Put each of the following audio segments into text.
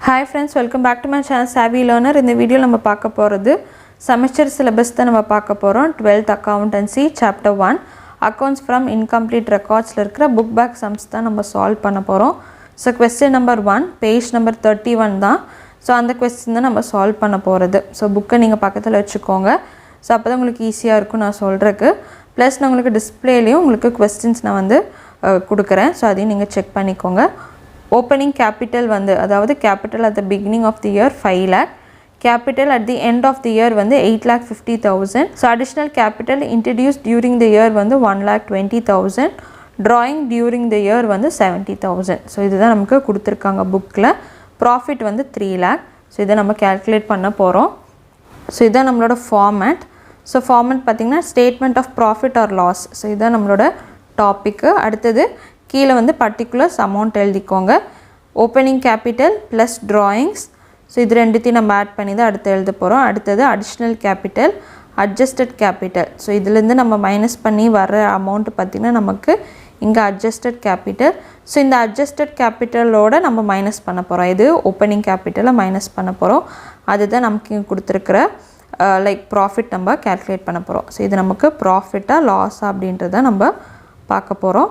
Hi friends, welcome back to my channel Savvy Learner. In the video நம்ம பார்க்க போறது semester syllabus தான் நம்ம பார்க்க போறோம். 12th accountancy chapter 1 accounts from incomplete records ல இருக்கிற book back sums தான் நம்ம solve பண்ண போறோம். So question number 1 page number 31 தான். So அந்த question தான் நம்ம solve பண்ண போறது. So book நீங்க பக்கத்துல வச்சுக்கோங்க. So அப்பதான் உங்களுக்கு ஈஸியா இருக்கும் நான் சொல்றதுக்கு. Plus நான் உங்களுக்கு டிஸ்ப்ளேலயும் உங்களுக்கு questions நான் வந்து கொடுக்கிறேன். So அதையும் நீங்க செக் பண்ணிக்கோங்க. Opening capital வந்து அதாவது capital at the beginning of the year 5 lakh, capital at the end of the year வந்து 8,50,000. So additional capital introduced during the year வந்து 1,20,000, drawing during the year வந்து 70,000. So இதுதான் நமக்கு கொடுத்திருக்காங்க bookல. Profit வந்து 3 lakh. So இதை நம்ம calculate பண்ண போறோம். So இதான் நம்மளோட format. So format பாத்தீங்கன்னா statement of profit or loss. So இதான் நம்மளோட டாபிக். அடுத்தது கீழ வந்து particulars amount எழுதிக்கோங்க. Opening capital plus drawings. So இது ரெண்டுத்தையும் நம்ம ஆட் பண்ணி தான் அடுத்து எழுத போறோம். அடுத்தது additional capital, adjusted capital. So இதில இருந்து நம்ம மைனஸ் பண்ணி வர அமௌண்ட் பாத்தீங்கன்னா நமக்கு இங்க adjusted capital. So இந்த adjusted capitalோட நம்ம மைனஸ் பண்ண போறோம். இது opening capital மைனஸ் பண்ண போறோம். அதுதான் நமக்கு இங்க கொடுத்திருக்கிற like profit நம்ம calculate பண்ண போறோம். So இது நமக்கு profit ஆ loss அப்படின்றத நம்ம பார்க்க போறோம்.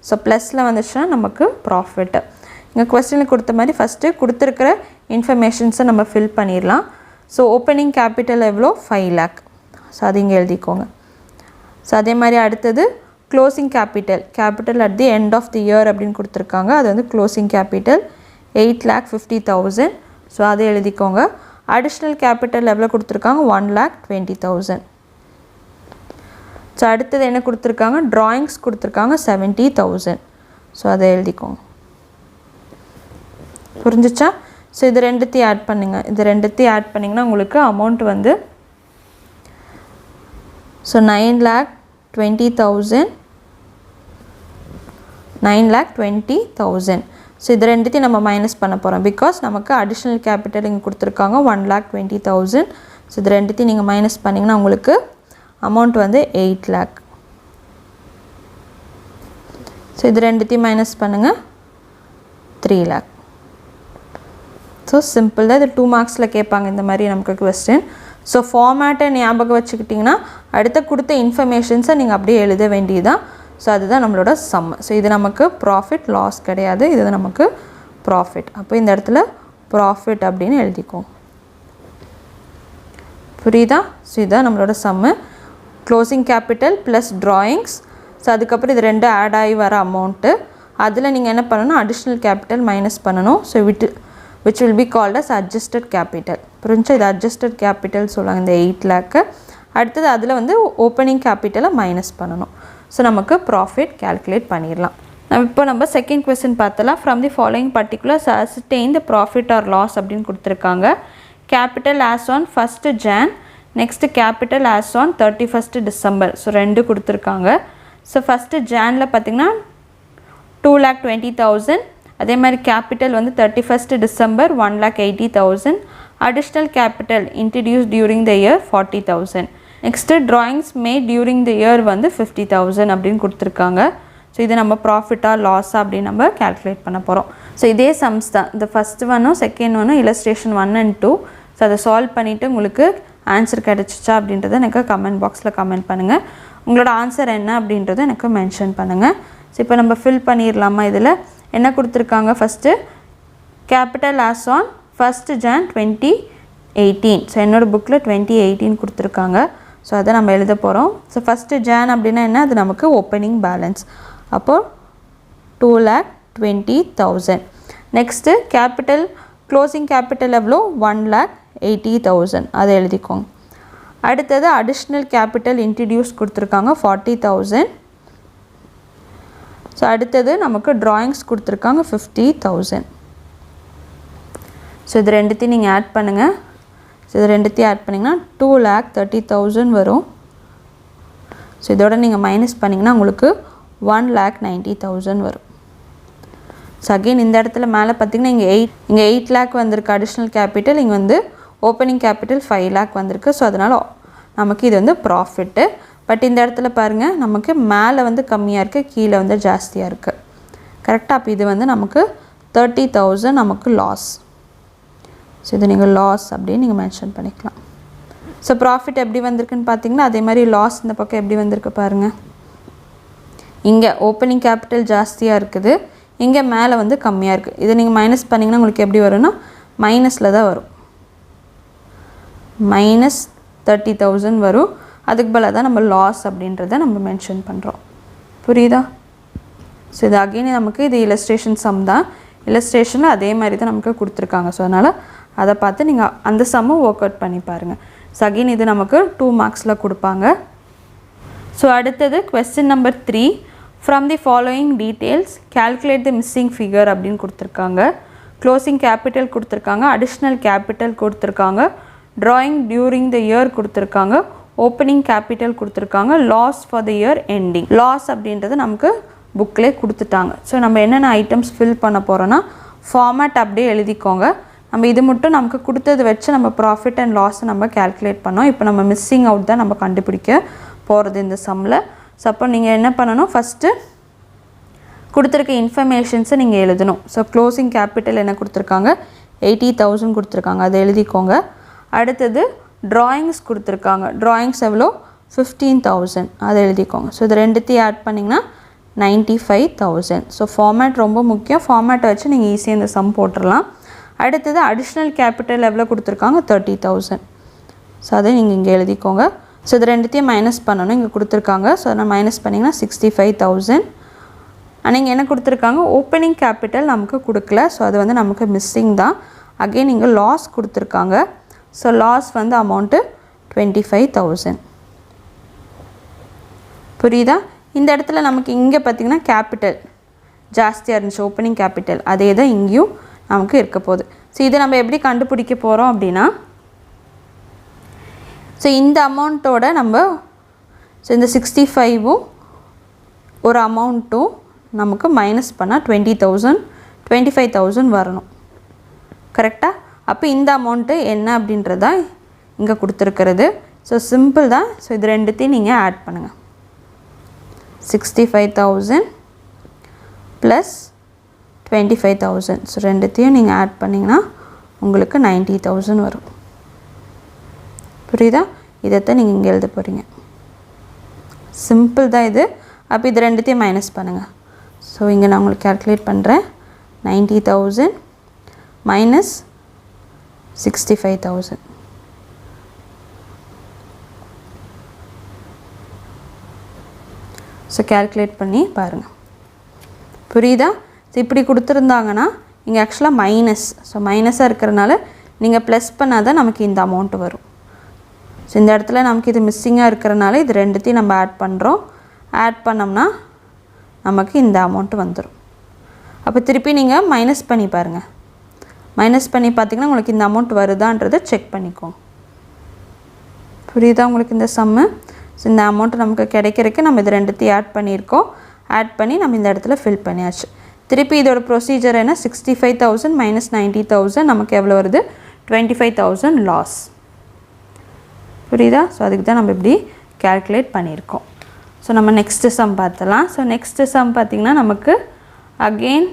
So plusல வந்துச்சுனா நமக்கு profit. இங்க क्वेश्चன்ல கொடுத்த மாதிரி ஃபர்ஸ்ட் கொடுத்திருக்கிற இன்ஃபர்மேஷன்ஸை நம்ம ஃபில் பண்ணிரலாம். So opening capital எவ்வளோ 5 lakh. So அது இங்க எழுதிக்கோங்க. So அதே மாதிரி அடுத்தது closing capital at the end of the year அப்படினு கொடுத்திருக்காங்க. அது வந்து closing capital 8,50,000. So அதை எழுதிக்கோங்க. additional capital எவ்வளோ கொடுத்திருக்காங்க 1,20,000. So அடுத்தது என்ன கொடுத்திருக்காங்க drawings கொடுத்திருக்காங்க 70,000. So அதை எழுதிக்கோங்க. புரிஞ்சுச்சா? So இது ரெண்டுத்தையும் ஆட் பண்ணுங்க. இது ரெண்டுத்தையும் ஆட் பண்ணீங்கன்னா உங்களுக்கு அமௌண்ட் வந்து so 9,20,000 9,20,000. So இது ரெண்டுத்தையும் நம்ம மைனஸ் பண்ண போறோம் because நமக்கு additional capital இங்க கொடுத்திருக்காங்க 1,20,000. So இது ரெண்டுத்தையும் நீங்க மைனஸ் பண்ணீங்கன்னா உங்களுக்கு amount வந்து 8 lakh. So இது ரெண்டுத்தையும் மைனஸ் பண்ணுங்க 3 lakh. So simple தான். இது 2 marksல கேட்பாங்க இந்த மாதிரி நமக்கு question. So format ஞாபகம் வச்சுக்கிட்டீங்கன்னா அடுத்து கொடுத்த இன்ஃபர்மேஷன்ஸை நீங்க அப்படியே எழுத வேண்டியதுதான். So அதுதான் நம்மளோட sum. So இது நமக்கு profit loss கிடையாது. இது நமக்கு profit. அப்போ இந்த இடத்துல profit அப்படினு எழுதிக்கோங்க. புரியுதா? So இதான் நம்மளோட sum. Closing capital plus drawings. So அதுக்கு அப்புறம் இது ரெண்டு ஆட் ஆகி வர அமௌண்ட். அதுல நீங்க என்ன பண்ணனும் additional capital மைனஸ் பண்ணனும். So which will be called as adjusted capital. புரிஞ்சா? இது adjusted capital சொல்றாங்க இந்த 8 lakh. அடுத்து அதுல வந்து opening capital மைனஸ் பண்ணனும். So நமக்கு profit calculate பண்ணிரலாம். இப்போ நம்ம செகண்ட் क्वेश्चन பார்த்தலாம். From the following particulars ascertain the profit or loss அப்படினு கொடுத்திருக்காங்க. Capital as on 1st Jan, next capital as on 31st December. So ரெண்டு கொடுத்திருக்காங்க. So first Janல பாத்தீங்கன்னா 2,20,000. அதே மாதிரி capital வந்து 31st December 1,80,000. Additional capital introduced during the year 40,000. Next drawings made during the year வந்து 50,000 அப்படினு கொடுத்திருக்காங்க. So இது நம்ம profit or loss அப்படி நம்ம calculate பண்ண போறோம். So இதே sums தான். The first one second one illustration 1 and 2. So அதை solve பண்ணிட்டு உங்களுக்கு ஆன்சர் கிடைச்சிச்சா அப்படின்றத எனக்கு கமெண்ட் பாக்ஸ்ல கமெண்ட் பண்ணுங்க. உங்களோட ஆன்சர் என்ன அப்படின்றத எனக்கு மென்ஷன் பண்ணுங்க. சோ இப்போ நம்ம ஃபில் பண்ணிரலாமா? இதுல என்ன கொடுத்திருக்காங்க? First capital as on 1st Jan 2018. So என்னோட bookல 2018 கொடுத்திருக்காங்க. சோ அத நம்ம எழுத போறோம். சோ ஃபர்ஸ்ட் Jan அப்படினா என்ன? அது நமக்கு ஓபனிங் பேலன்ஸ். அப்போ 2,20,000. நெக்ஸ்ட் capital closing capital எவ்வளோ 1,80,000. அதை எழுதிக்கோங்க. அடுத்தது additional capital introduce கொடுத்திருக்காங்க 40,000. So அடுத்தது நமக்கு drawings கொடுத்திருக்காங்க 50,000. So இது ரெண்டுத்தையும் நீங்க ஆட் பண்ணுங்க. So இது ரெண்டுத்தையும் ஆட் பண்ணீங்கன்னா 2,30,000 வரும். So இதோட நீங்க மைனஸ் பண்ணீங்கன்னா உங்களுக்கு 1,90,000 வரும். So again இந்த இடத்துல மேல பாத்தீங்கன்னா இங்க 8 lakh வந்திருக்கு additional capital, இங்க வந்து opening capital 5 lakh வந்திருக்கு. So அதனால நமக்கு இது வந்து profit. பட் இந்த இடத்துல பாருங்க நமக்கு மேல வந்து கம்மியா இருக்கு, கீழ வந்து ஜாஸ்தியா இருக்கு. கரெக்ட்டா? அப்ப இது வந்து நமக்கு 30,000 நமக்கு loss. ஸோ இதை நீங்கள் லாஸ் அப்படின்னு நீங்கள் மென்ஷன் பண்ணிக்கலாம். ஸோ ப்ராஃபிட் எப்படி வந்திருக்குன்னு பார்த்தீங்கன்னா அதே மாதிரி லாஸ் இந்த பக்கம் எப்படி வந்திருக்கு பாருங்கள். இங்கே ஓப்பனிங் கேபிட்டல் ஜாஸ்தியாக இருக்குது, இங்கே மேலே வந்து கம்மியாக இருக்குது. இதை நீங்கள் மைனஸ் பண்ணிங்கன்னா உங்களுக்கு எப்படி வரும்னா மைனஸில் தான் வரும், -30,000 வரும். அதுக்கு பதிலாக தான் நம்ம லாஸ் அப்படின்றத நம்ம மென்ஷன் பண்ணுறோம். புரியுதா? ஸோ இது அகெயின் நமக்கு இது இல்லஸ்ட்ரேஷன் சம் தான். இல்லஸ்ட்ரேஷனில் அதே மாதிரி தான் நமக்கு கொடுத்துருக்காங்க. ஸோ அதனால் அதை பார்த்து நீங்கள் அந்த சம்மை ஒர்க் அவுட் பண்ணி பாருங்கள். ஸோ அகெயின் இது நமக்கு 2 மார்க்ஸில் கொடுப்பாங்க. ஸோ அடுத்தது question number 3, from the following details calculate the missing figure அப்படின்னு கொடுத்துருக்காங்க. க்ளோசிங் கேபிட்டல் கொடுத்துருக்காங்க, அடிஷ்னல் கேபிட்டல் கொடுத்துருக்காங்க, drawing during the year கொடுத்துருக்காங்க, ஓப்பனிங் கேபிட்டல் கொடுத்துருக்காங்க, loss for the year ending. Loss அப்படின்றது நமக்கு புக்கிலே கொடுத்துட்டாங்க. ஸோ நம்ம என்னென்ன ஐட்டம்ஸ் ஃபில் பண்ண போகிறோன்னா ஃபார்மேட் அப்படியே எழுதிக்கோங்க. நம்ம இது மட்டும் நமக்கு கொடுத்தது வச்சு நம்ம ப்ராஃபிட் அண்ட் லாஸை நம்ம கேல்குலேட் பண்ணோம். இப்போ நம்ம மிஸ்ஸிங் அவுட் தான் நம்ம கண்டுபிடிக்க போகிறது இந்த சம்மில். ஸோ அப்போ நீங்கள் என்ன பண்ணணும், ஃபஸ்ட்டு கொடுத்துருக்க இன்ஃபர்மேஷன்ஸை நீங்கள் எழுதணும். ஸோ க்ளோசிங் கேபிட்டல் என்ன கொடுத்துருக்காங்க, 80,000 கொடுத்துருக்காங்க, அதை எழுதிக்கோங்க. அடுத்தது ட்ராயிங்ஸ் கொடுத்துருக்காங்க, ட்ராயிங்ஸ் எவ்வளோ 15,000, அதை எழுதிக்கோங்க. ஸோ இது ரெண்டுத்தையும் ஆட் பண்ணிங்கன்னா 95,000. ஸோ ஃபார்மேட் ரொம்ப முக்கியம், ஃபார்மேட்டை வச்சு நீங்கள் ஈஸியாக இந்த சம் போட்டுடலாம். அடுத்தது அடிஷ்னல் கேபிட்டல் எவ்வளோ கொடுத்துருக்காங்க 30,000. ஸோ அதை நீங்கள் இங்கே எழுதிக்கோங்க. ஸோ இது ரெண்டுத்தையும் மைனஸ் பண்ணணும், இங்கே கொடுத்துருக்காங்க. ஸோ நான் மைனஸ் பண்ணிங்கன்னா 65,000. நீங்கள் என்ன கொடுத்துருக்காங்க, ஓப்பனிங் கேபிட்டல் நமக்கு கொடுக்கல. ஸோ அது வந்து நமக்கு மிஸ்ஸிங் தான். அகெயின் இங்கே லாஸ் கொடுத்துருக்காங்க. ஸோ லாஸ் வந்து அமௌண்ட்டு 25,000. புரியுதா? இந்த இடத்துல நமக்கு இங்கே பார்த்திங்கன்னா கேபிட்டல் ஜாஸ்தியாக இருந்துச்சு, ஓப்பனிங் கேபிட்டல், அதே தான் இங்கேயும் நமக்கு இருக்க போகுது. ஸோ இதை நம்ம எப்படி கண்டுபிடிக்க போகிறோம் அப்படின்னா, ஸோ இந்த அமௌண்ட்டோட நம்ம ஸோ இந்த 65ம் ஒரு அமௌண்ட்டும் நமக்கு மைனஸ் பண்ணால் 25,000 வரணும். கரெக்டாக? அப்போ இந்த அமௌண்ட்டு என்ன அப்படின்றதா இங்கே கொடுத்துருக்கிறது. ஸோ சிம்பிள் தான். ஸோ இது ரெண்டுத்தையும் நீங்கள் ஆட் பண்ணுங்கள். 65,000 ப்ளஸ் 25,000. ஸோ ரெண்டுத்தையும் நீங்கள் ஆட் பண்ணிங்கன்னா உங்களுக்கு 90,000 வரும். புரியுதா? இதைத்தான் நீங்கள் இங்கே எழுத போகிறீங்க. சிம்பிள் தான் இது. அப்போ இது ரெண்டுத்தையும் மைனஸ் பண்ணுங்கள். ஸோ இங்கே நான் உங்களுக்கு கேல்குலேட் பண்ணுறேன். 90,000 மைனஸ் 65,000. ஸோ கேல்குலேட் பண்ணி பாருங்கள். புரியுதா? ஸோ இப்படி கொடுத்துருந்தாங்கன்னா இங்கே ஆக்சுவலாக மைனஸ், ஸோ மைனஸாக இருக்கிறனால நீங்கள் ப்ளஸ் பண்ணால் தான் நமக்கு இந்த அமௌண்ட் வரும். ஸோ இந்த இடத்துல நமக்கு இது மிஸ்ஸிங்காக இருக்கிறனால இது ரெண்டுத்தையும் நம்ம ஆட் பண்ணுறோம். ஆட் பண்ணோம்னா நமக்கு இந்த அமௌண்ட் வந்துடும். அப்போ திருப்பி நீங்கள் மைனஸ் பண்ணி பாருங்கள். மைனஸ் பண்ணி பார்த்திங்கன்னா உங்களுக்கு இந்த அமௌண்ட் வருதான்றதை செக் பண்ணிக்கோங்க. புரியுதா உங்களுக்கு இந்த சம்மு? ஸோ இந்த அமௌண்ட் நமக்கு கிடைக்கிறதுக்கு நம்ம இது ரெண்டுத்தையும் ஆட் பண்ணியிருக்கோம். ஆட் பண்ணி நம்ம இந்த இடத்துல ஃபில் பண்ணியாச்சு. திருப்பி இதோட ப்ரொசீஜர் என்ன, 65,000 மைனஸ் 90,000 நமக்கு எவ்வளோ வருது, 25,000 லாஸ். புரியுதா? ஸோ அதுக்கு தான் நம்ம இப்படி கேல்குலேட் பண்ணியிருக்கோம். ஸோ நம்ம நெக்ஸ்ட்டு சம் பார்த்தலாம். ஸோ நெக்ஸ்ட்டு சம் பார்த்திங்கன்னா நமக்கு அகெயின்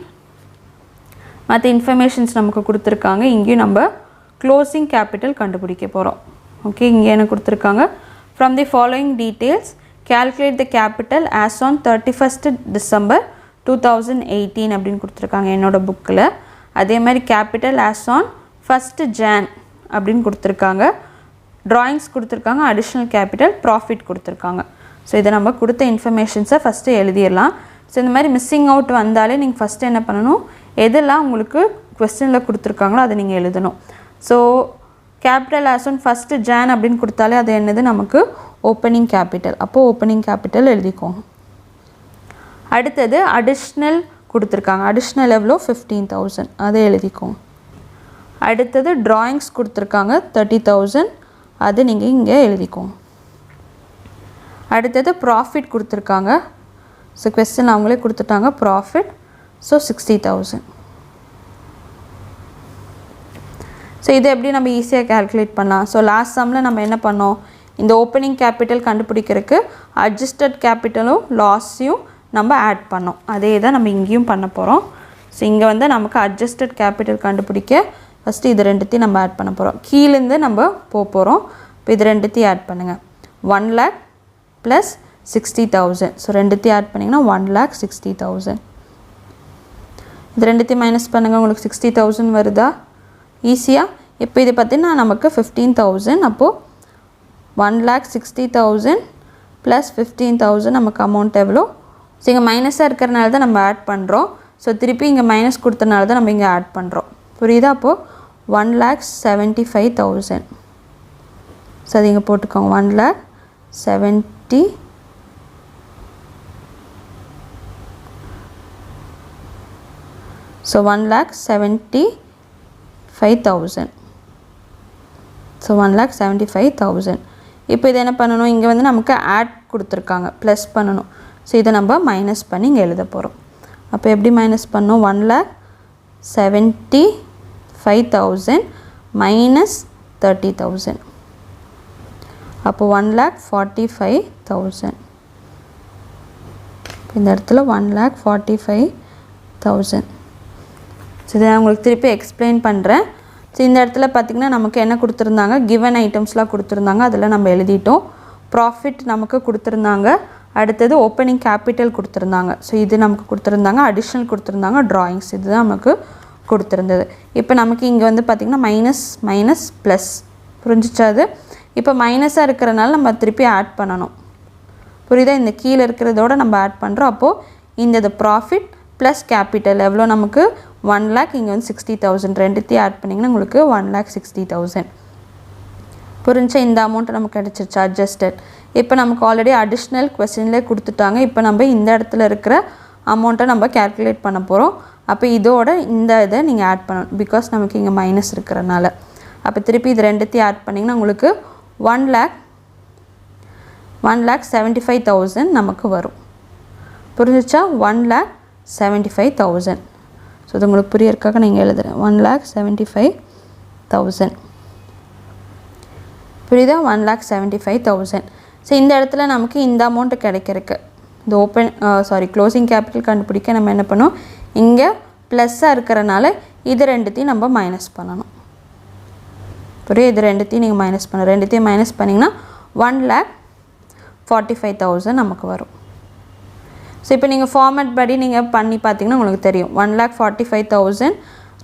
மற்ற இன்ஃபர்மேஷன்ஸ் நமக்கு கொடுத்துருக்காங்க. இங்கேயும் நம்ம க்ளோசிங் கேபிட்டல் கண்டுபிடிக்க போகிறோம். ஓகே, இங்கே என்ன கொடுத்துருக்காங்க, from the following details calculate the capital as on 31st December 2018 அப்படின்னு கொடுத்துருக்காங்க என்னோட புக்கில். அதே மாதிரி capital as on 1st Jan அப்படின்னு கொடுத்துருக்காங்க. ட்ராயிங்ஸ் கொடுத்துருக்காங்க, அடிஷ்னல் கேபிட்டல், ப்ராஃபிட் கொடுத்துருக்காங்க. ஸோ இதை நம்ம கொடுத்த இன்ஃபர்மேஷன்ஸை ஃபஸ்ட்டு எழுதிடலாம். ஸோ இந்த மாதிரி மிஸ்ஸிங் அவுட் வந்தாலே நீங்கள் ஃபஸ்ட்டு என்ன பண்ணணும், எதெல்லாம் உங்களுக்கு கொஸ்டினில் கொடுத்துருக்காங்களோ அதை நீங்கள் எழுதணும். So capital as on 1st Jan அப்படின்னு கொடுத்தாலே அது என்னது நமக்கு ஓப்பனிங் கேபிட்டல். அப்போது ஓப்பனிங் கேபிட்டல் எழுதிக்கோங்க. அடுத்தது அடிஷ்னல் கொடுத்துருக்காங்க, அடிஷ்னல் எவ்வளோ 15,000, அதை எழுதிக்கோங்க. அடுத்தது ட்ராயிங்ஸ் கொடுத்துருக்காங்க 30,000, அது நீங்கள் இங்கே எழுதிக்கோங்க. அடுத்தது ப்ராஃபிட் கொடுத்துருக்காங்க. ஸோ கொஸ்டின் அவங்களே கொடுத்துட்டாங்க ப்ராஃபிட். ஸோ 60,000. ஸோ இதை எப்படி நம்ம ஈஸியாக கேல்குலேட் பண்ணலாம். ஸோ லாஸ்ட் சம்மில் நம்ம என்ன பண்ணோம், இந்த ஓப்பனிங் கேபிட்டல் கண்டுபிடிக்கிறதுக்கு அட்ஜஸ்டட் கேபிட்டலும் லாஸையும் நம்ம ஆட் பண்ணோம். அதே தான் நம்ம இங்கேயும் பண்ண போகிறோம். ஸோ இங்கே வந்து நமக்கு அட்ஜஸ்டட் கேபிட்டல் கண்டுபிடிக்க ஃபஸ்ட்டு இது ரெண்டுத்தையும் நம்ம ஆட் பண்ண போகிறோம். கீழேருந்து நம்ம போகிறோம். இப்போ இது ரெண்டுத்தையும் ஆட் பண்ணுங்கள். 1 lakh ப்ளஸ் 60,000. ஸோ ரெண்டுத்தையும் ஆட் பண்ணிங்கன்னா 1,60,000. இது ரெண்டுத்தையும் மைனஸ் பண்ணுங்கள். உங்களுக்கு 60,000 வருதா? ஈஸியாக. இப்போ இது பார்த்திங்கன்னா நமக்கு 15,000. அப்போது 1,60,000 ப்ளஸ் 15,000 நமக்கு அமௌண்ட் எவ்வளோ? ஸோ இங்கே மைனஸாக இருக்கிறனால தான் நம்ம ஆட் பண்ணுறோம். ஸோ திருப்பி இங்கே மைனஸ் கொடுத்தனால தான் நம்ம இங்கே ஆட் பண்ணுறோம். புரியுதா? அப்போது 1,75,000. ஸோ அது இங்கே போட்டுக்கோங்க. 1,70,000. ஸோ 1,75,000. ஸோ 1,75,000. இப்போ இதை என்ன பண்ணணும்? இங்கே வந்து நமக்கு ஆட் கொடுத்துருக்காங்க, ப்ளஸ் பண்ணணும். ஸோ இதை நம்ம மைனஸ் பண்ணி இங்கே எழுத போகிறோம். அப்போ எப்படி மைனஸ் பண்ணணும்? 1,75,000 மைனஸ் 30,000. அப்போ 1,45,000. இந்த இடத்துல 1,45,000. ஸோ இதை நான் உங்களுக்கு திருப்பி எக்ஸ்பிளைன் பண்ணுறேன். ஸோ இந்த இடத்துல பார்த்திங்கன்னா நமக்கு என்ன கொடுத்துருந்தாங்க? கிவன் ஐட்டம்ஸ்லாம் கொடுத்துருந்தாங்க, அதில் நம்ம எழுதிட்டோம். ப்ராஃபிட் நமக்கு கொடுத்துருந்தாங்க. அடுத்தது ஓப்பனிங் கேபிட்டல் கொடுத்துருந்தாங்க. ஸோ இது நமக்கு கொடுத்துருந்தாங்க. அடிஷ்னல் கொடுத்துருந்தாங்க. ட்ராயிங்ஸ் இதுதான் நமக்கு கொடுத்துருந்தது. இப்போ நமக்கு இங்கே வந்து பார்த்திங்கன்னா மைனஸ் மைனஸ் ப்ளஸ். புரிஞ்சிச்சா? அது இப்போ மைனஸாக இருக்கிறனால நம்ம திருப்பி ஆட் பண்ணணும். புரியுதா? இந்த கீழே இருக்கிறதோட நம்ம ஆட் பண்ணுறோம். அப்போது இந்த ப்ராஃபிட் ப்ளஸ் கேபிட்டல் எவ்வளோ நமக்கு? 1 lakh. இங்கே வந்து 60,000. ரெண்டுத்தையும் ஆட் பண்ணிங்கன்னா உங்களுக்கு 1,60,000. புரிஞ்சா? இந்த அமௌண்ட்டு நமக்கு கிடச்சிருச்சு அட்ஜஸ்டட். இப்போ நமக்கு ஆல்ரெடி அடிஷ்னல் கொஸ்டின்லேயே கொடுத்துட்டாங்க. இப்போ நம்ம இந்த இடத்துல இருக்கிற அமௌண்ட்டை நம்ம கேல்குலேட் பண்ண போகிறோம். அப்போ இதோட இந்த இதை நீங்கள் ஆட் பண்ணணும், பிகாஸ் நமக்கு இங்கே மைனஸ் இருக்கிறனால. அப்போ திருப்பி இது ரெண்டுத்தையும் ஆட் பண்ணிங்கன்னா உங்களுக்கு 1,75,000 நமக்கு வரும். புரிஞ்சிச்சா? 1,75,000. ஸோ இது உங்களுக்கு புரியறதுக்காக நீங்கள் எழுதுகிறேன். 1,75,000. புரியுதா? 1,75,000. ஸோ இந்த இடத்துல நமக்கு இந்த அமௌண்ட்டு கிடைக்கிறதுக்கு இந்த க்ளோசிங் கேபிட்டல் கண்டுபிடிக்க நம்ம என்ன பண்ணோம்? இங்கே ப்ளஸ்ஸாக இருக்கிறனால இது ரெண்டுத்தையும் நம்ம மைனஸ் பண்ணணும். புரியுது? இது ரெண்டுத்தையும் நீங்கள் மைனஸ் பண்ணணும். ரெண்டுத்தையும் மைனஸ் பண்ணிங்கன்னா 1,45,000 நமக்கு வரும். ஸோ இப்போ நீங்கள் ஃபார்மேட் படி நீங்கள் பண்ணி பார்த்தீங்கன்னா உங்களுக்கு தெரியும். 1,45,000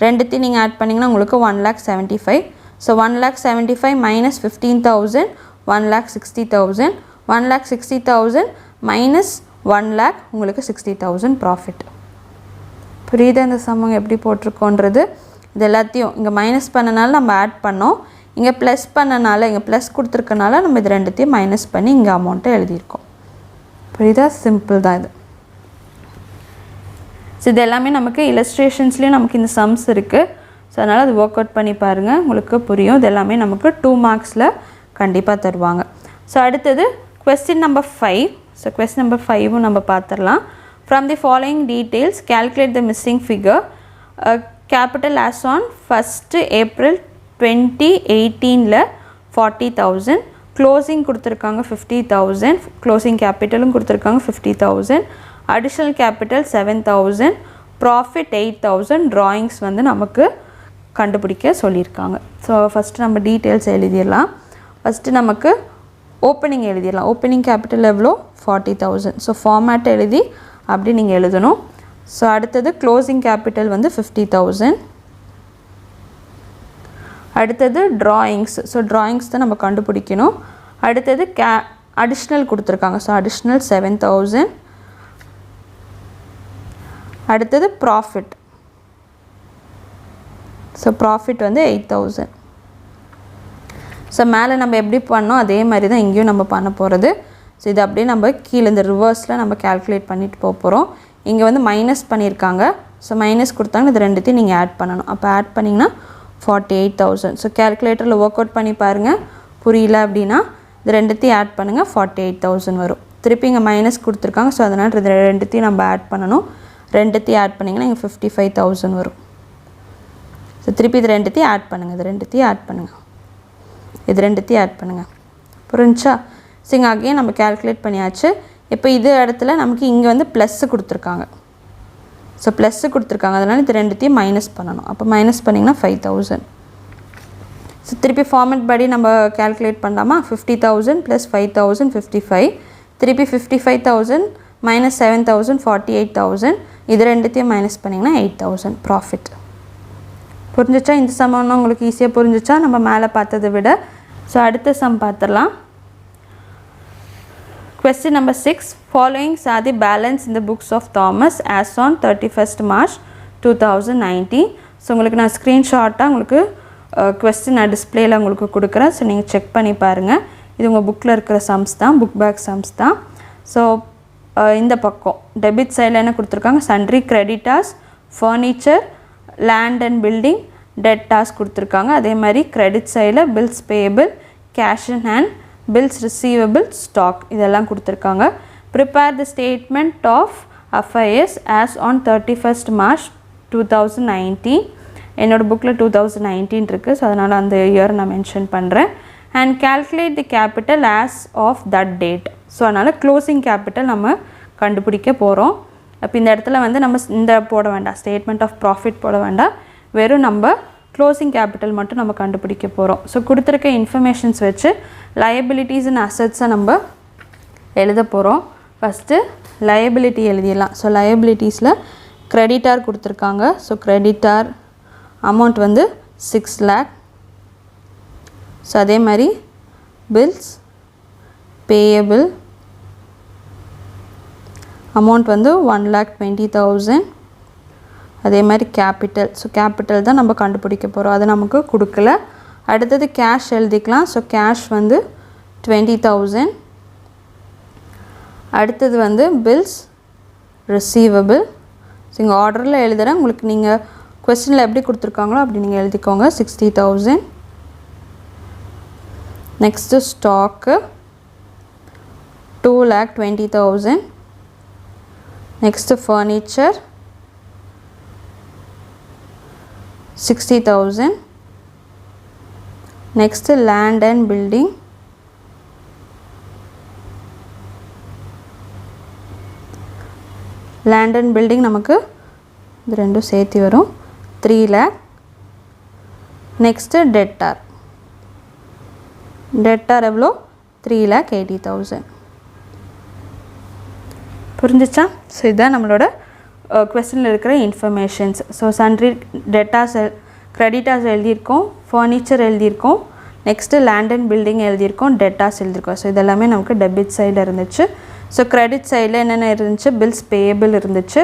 ரெண்டுத்தையும் நீங்கள் ஆட் பண்ணிங்கன்னா உங்களுக்கு 1,75,000. So 1,75,000 minus 15,000 1,60,000. 1,60,000 மைனஸ் 1 lakh உங்களுக்கு 60,000 ப்ராஃபிட். புரியுது இந்த சமம் எப்படி போட்டிருக்கோன்றது? இது எல்லாத்தையும் இங்கே மைனஸ் பண்ணனால நம்ம ஆட் பண்ணோம். இங்கே ப்ளஸ் பண்ணனால, இங்கே ப்ளஸ் கொடுத்துருக்கனால நம்ம இது ரெண்டுத்தையும் மைனஸ் பண்ணி இங்கே அமௌண்ட்டை எழுதியிருக்கோம். புரியுதா? சிம்பிள் தான் இது. ஸோ இது எல்லாமே நமக்கு இல்லஸ்ட்ரேஷன்ஸ்லேயும் நமக்கு இந்த சம்ஸ் இருக்குது. ஸோ அதனால் அது ஒர்க் அவுட் பண்ணி பாருங்கள், உங்களுக்கு புரியும். இது எல்லாமே நமக்கு 2 marksல கண்டிப்பாக தருவாங்க. ஸோ அடுத்தது question number 5. So question number 5 நம்ம பார்த்துடலாம். From the following details, calculate the missing figure. Capital as on 1st April 2018 40,000. Closing கொடுத்துருக்காங்க 50,000. Closing capitalum கொடுத்துருக்காங்க 50,000. Additional capital 7,000. Profit 8,000. Drawings வந்து நமக்கு கண்டுபிடிக்க சொல்லியிருக்காங்க. ஸோ ஃபஸ்ட்டு நம்ம டீட்டெயில்ஸ் எழுதிடலாம். ஃபஸ்ட்டு நமக்கு ஓப்பனிங் எழுதிடலாம். ஓப்பனிங் கேபிட்டல் எவ்வளோ? 40,000. ஸோ ஃபார்மேட் எழுதி அப்படி நீங்கள் எழுதணும். ஸோ அடுத்தது க்ளோசிங் கேபிட்டல் வந்து 50,000. அடுத்தது ட்ராயிங்ஸ். ஸோ ட்ராயிங்ஸ் தான் நம்ம கண்டுபிடிக்கணும். அடுத்தது அடிஷ்னல் கொடுத்துருக்காங்க. So additional 7,000. அடுத்தது ப்ராஃபிட். ஸோ ப்ராஃபிட் வந்து 8,000. ஸோ மேலே நம்ம எப்படி பண்ணோம் அதே மாதிரி தான் இங்கேயும் நம்ம பண்ண போகிறது. ஸோ இது அப்படியே நம்ம கீழே இந்த ரிவர்ஸில் நம்ம கேல்குலேட் பண்ணிட்டு போகிறோம். இங்கே வந்து மைனஸ் பண்ணியிருக்காங்க. ஸோ மைனஸ் கொடுத்தாங்க, இது ரெண்டுத்தையும் நீங்கள் ஆட் பண்ணணும். அப்போ ஆட் பண்ணிங்கன்னா 48,000. ஸோ கேல்குலேட்டரில் ஒர்க் அவுட் பண்ணி பாருங்கள். புரியல அப்படின்னா இது ரெண்டுத்தையும் ஆட் பண்ணுங்கள், 48,000 வரும். திருப்பி இங்கே மைனஸ் கொடுத்துருக்காங்க. ஸோ அதனால் இது ரெண்டுத்தையும் நம்ம ஆட் பண்ணணும். ரெண்டுத்தையும் ஆட் பண்ணிங்கன்னா இங்கே 55,000 வரும். ஸோ திருப்பி இது ரெண்டுத்தையும் ஆட் பண்ணுங்கள். இது ரெண்டுத்தையும் ஆட் பண்ணுங்கள். இது ரெண்டுத்தையும் ஆட் பண்ணுங்கள். புரிஞ்சா? ஸோ இங்கே அகைன் நம்ம கேல்குலேட் பண்ணியாச்சு. இப்போ இது இடத்துல நமக்கு இங்கே வந்து ப்ளஸ்ஸு கொடுத்துருக்காங்க. ஸோ ப்ளஸ்ஸு கொடுத்துருக்காங்க, அதனால் இது ரெண்டுத்தையும் மைனஸ் பண்ணணும். அப்போ மைனஸ் பண்ணிங்கன்னா 5000. ஸோ திருப்பி ஃபார்மேட் படி நம்ம கேல்குலேட் பண்ணலாமா? 50,000 + 5,000 55. திருப்பி 55,000 - 7,000 48,000. இது ரெண்டுத்தையும் மைனஸ் பண்ணிங்கன்னா 8,000 ப்ராஃபிட். புரிஞ்சிச்சா? இந்த சம் ஒன்று உங்களுக்கு ஈஸியாக புரிஞ்சிச்சா நம்ம மேலே பார்த்ததை விட? ஸோ அடுத்த சம் பார்த்துடலாம். Question number 6. Followings are the balance in the books of Thomas as on 31st March 2019. So உங்களுக்கு நான் ஸ்க்ரீன்ஷாட்டாக உங்களுக்கு கொஸ்டின் நான் டிஸ்பிளேயில் உங்களுக்கு கொடுக்குறேன். ஸோ நீங்கள் செக் பண்ணி பாருங்கள். இது உங்கள் புக்கில் இருக்கிற சம்ஸ் தான், புக் பேக் சம்ஸ் தான். ஸோ இந்த பக்கம் டெபிட் சைடில் என்ன கொடுத்துருக்காங்க? Sundry creditors, furniture, land and building, debtors கொடுத்துருக்காங்க. அதே மாதிரி கிரெடிட் சைடில் bills payable, cash in hand, bills receivable, stock இதெல்லாம் கொடுத்துருக்காங்க. Prepare the statement of affairs as on 31st March 2019. என்னோடய புக்கில் 2019 இருக்குது. ஸோ அதனால் அந்த இயர் நான் மென்ஷன் பண்ணுறேன். And calculate the capital as of that date. So அதனால் க்ளோசிங் கேபிட்டல் நம்ம கண்டுபிடிக்க போகிறோம். அப்போ இந்த இடத்துல வந்து நம்ம இந்த போட வேண்டாம், ஸ்டேட்மெண்ட் ஆஃப் ப்ராஃபிட் போட வேண்டாம், வெறும் நம்ம க்ளோசிங் கேபிட்டல் மட்டும் நம்ம கண்டுபிடிக்க போகிறோம். ஸோ கொடுத்துருக்க இன்ஃபர்மேஷன்ஸ் வச்சு லயபிலிட்டிஸ் அண்ட் அசட்ஸை நம்ம எழுத போகிறோம். ஃபஸ்ட்டு லயபிலிட்டி எழுதிடலாம். ஸோ லயபிலிட்டிஸில் கிரெடிட்டார் கொடுத்துருக்காங்க. ஸோ கிரெடிட்டார் அமௌண்ட் வந்து 6 lakh. ஸோ அதே மாதிரி பில்ஸ் பேயபிள் அமௌண்ட் வந்து 1,20,000. அதே மாதிரி கேபிட்டல். ஸோ கேபிட்டல் தான் நம்ம கண்டுபிடிக்க போகிறோம், அது நமக்கு கொடுக்கல. அடுத்தது கேஷ் எழுதிக்கலாம். ஸோ கேஷ் வந்து 20,000. அடுத்தது வந்து பில்ஸ் ரிசீவபிள். ஸோ இங்கே ஆர்டரில் எழுதுகிறேன், உங்களுக்கு நீங்கள் கொஸ்டினில் எப்படி கொடுத்துருக்காங்களோ அப்படி நீங்கள் எழுதிக்கோங்க. 60,000. Next stock 2,20,000. Next furniture 60,000. Next land and building நமக்கு இது ரெண்டும் சேர்த்து வரும் 3 lakh. நெக்ஸ்ட்டு டெட்டார் எவ்வளோ? 3,80,000. புரிஞ்சிச்சா? ஸோ இதுதான் நம்மளோட கொஸ்டினில் இருக்கிற informations. So sundry debtors creditors எழுதியிருக்கோம், ஃபர்னிச்சர் எழுதியிருக்கோம், நெக்ஸ்ட்டு லேண்ட் அண்ட் பில்டிங் எழுதியிருக்கோம், டெட்டாஸ் எழுதியிருக்கோம். ஸோ இதெல்லாமே நமக்கு டெபிட் சைடில் இருந்துச்சு. ஸோ கிரெடிட் சைடில் என்னென்ன இருந்துச்சு? பில்ஸ் பேயபிள் இருந்துச்சு.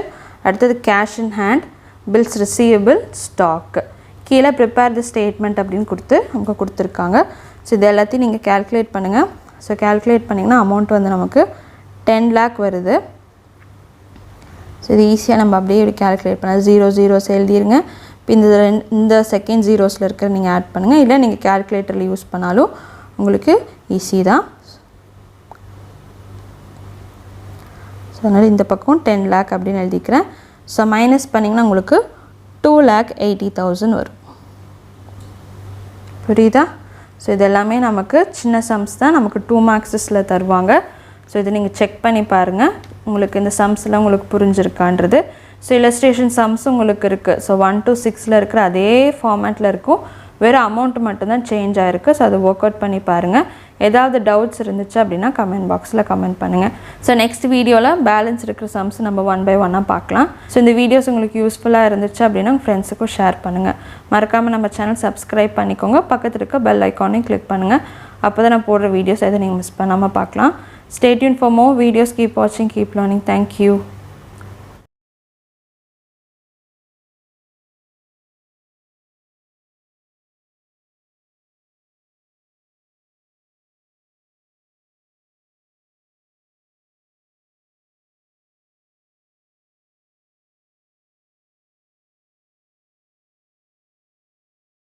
அடுத்தது cash in hand, bills receivable, stock. கீழே ப்ரிப்பேர் தி ஸ்டேட்மெண்ட் அப்படின்னு அவங்க கொடுத்துருக்காங்க. ஸோ இது எல்லாத்தையும் நீங்கள் கேல்குலேட் பண்ணுங்கள். ஸோ கேல்குலேட் பண்ணிங்கன்னா அமௌண்ட் வந்து நமக்கு 10 lakh வருது. ஸோ இது ஈஸியாக நம்ம அப்படியே இப்படி கேல்குலேட் பண்ணலாம். 0 zeros எழுதிருங்க. இப்போ இந்த செகண்ட் ஜீரோஸில் இருக்கிற நீங்கள் ஆட் பண்ணுங்கள், இல்லை நீங்கள் கேல்குலேட்டரில் யூஸ் பண்ணாலும் உங்களுக்கு ஈஸி தான். ஸோ அதனால் இந்த பக்கம் 10 lakh அப்படின்னு எழுதிக்கிறேன். ஸோ மைனஸ் பண்ணிங்கன்னா உங்களுக்கு 2,80,000 வரும். புரியுதா? ஸோ இது எல்லாமே நமக்கு சின்ன சம்ஸ் தான், நமக்கு 2 marksஸில் தருவாங்க. ஸோ இது நீங்கள் செக் பண்ணி பாருங்கள், உங்களுக்கு இந்த சம்ஸ்லாம் உங்களுக்கு புரிஞ்சிருக்கான்றது. ஸோ இல்லஸ்ட்ரேஷன் சம்ஸ் உங்களுக்கு இருக்குது. ஸோ 1 to 6 இருக்கிற அதே ஃபார்மேட்டில் இருக்கும், வேறு அமௌண்ட் மட்டும்தான் சேஞ்ச் ஆகிருக்கு. ஸோ அதை ஒர்க் அவுட் பண்ணி பாருங்கள். ஏதாவது டவுட்ஸ் இருந்துச்சு அப்படின்னா கமெண்ட் பாக்ஸில் கமெண்ட் பண்ணுங்கள். ஸோ நெக்ஸ்ட் வீடியோவில் பேலன்ஸ் இருக்கிற சம்ஸ் நம்ம 1 by 1 பார்க்கலாம். ஸோ இந்த வீடியோஸ் உங்களுக்கு யூஸ்ஃபுல்லாக இருந்துச்சு அப்படின்னா உங்கள் ஃப்ரெண்ட்ஸுக்கும் ஷேர் பண்ணுங்கள். மறக்காமல் நம்ம சேனல் சப்ஸ்கிரைப் பண்ணிக்கோங்க, பக்கத்தில் இருக்க பெல் ஐக்கானையும் கிளிக் பண்ணுங்கள். அப்போ தான் நான் போடுற வீடியோஸ் எதை நீங்கள் மிஸ் பண்ணாமல் பார்க்கலாம். Stay tuned for more videos. Keep watching, keep learning. Thank you.